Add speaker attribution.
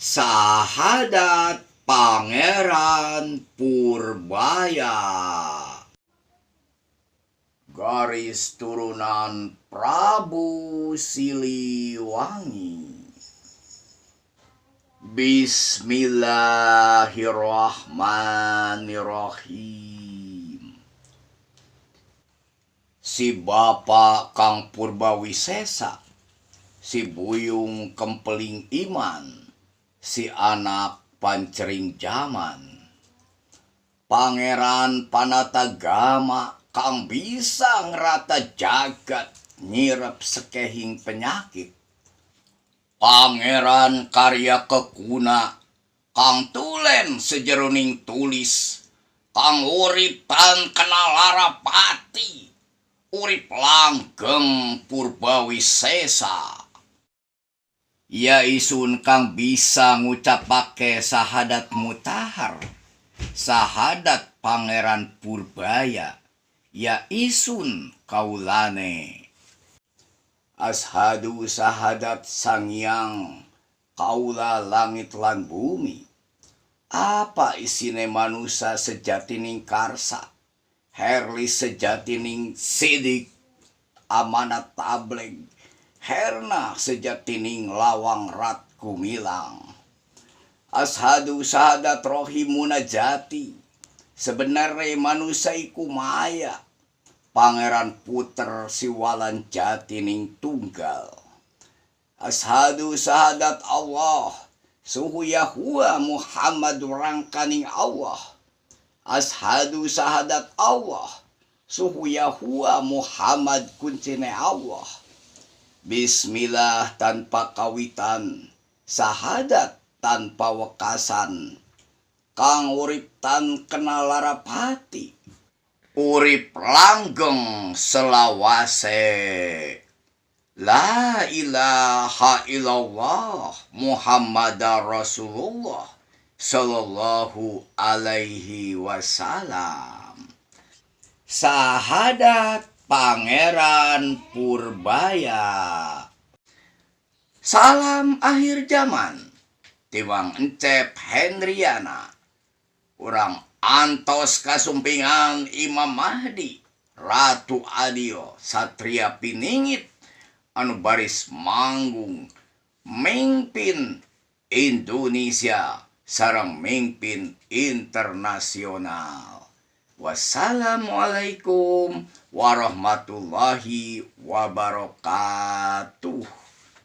Speaker 1: Sahadat Pangeran Purbaya, garis turunan Prabu Siliwangi. Bismillahirrahmanirrahim. Si Bapak Kang Purbawisesa, si Buyung Kempeling Iman, si anak pancering jaman, Pangeran Panatagama kang bisa ngerata jagat nyirep sekehing penyakit, Pangeran karya kekuna kang tulen sejeroning tulis, kang urip tan kenal larapati, urip langgeng Purbawisesa. Ya isun kang bisa ngucapake sahadat mutahar, sahadat Pangeran Purbaya, ya isun kaulane. Ashadu sahadat sangyang kaula langit lan bumi. Apa isine manusia sejatining karsa, herli sejatining sidik amanat tableg, herna sejatining lawang rat kumilang. Ashadu sahadat rohi munajati, sebenarnya manusia iku maya, Pangeran puter siwalan jatining tunggal. Ashadu sahadat Allah, suhu Yahuwa Muhammad rangkaning Allah. Ashadu sahadat Allah, suhu Yahuwa Muhammad kuncine Allah. Bismillah tanpa kawitan, sahadat tanpa wekasan, kang urip tan kenal larapati, urip langgeng selawase. La ilaha illallah Muhammadar Rasulullah sallallahu alaihi wasallam. Sahadat Pangeran Purbaya. Salam akhir zaman, Tiwang Encep Hendriana. Urang antos kasumpingan Imam Mahdi, Ratu Adio, Satria Piningit, anu baris manggung mengpin Indonesia sareng mengpin internasional. Wassalamualaikum warahmatullahi wabarakatuh.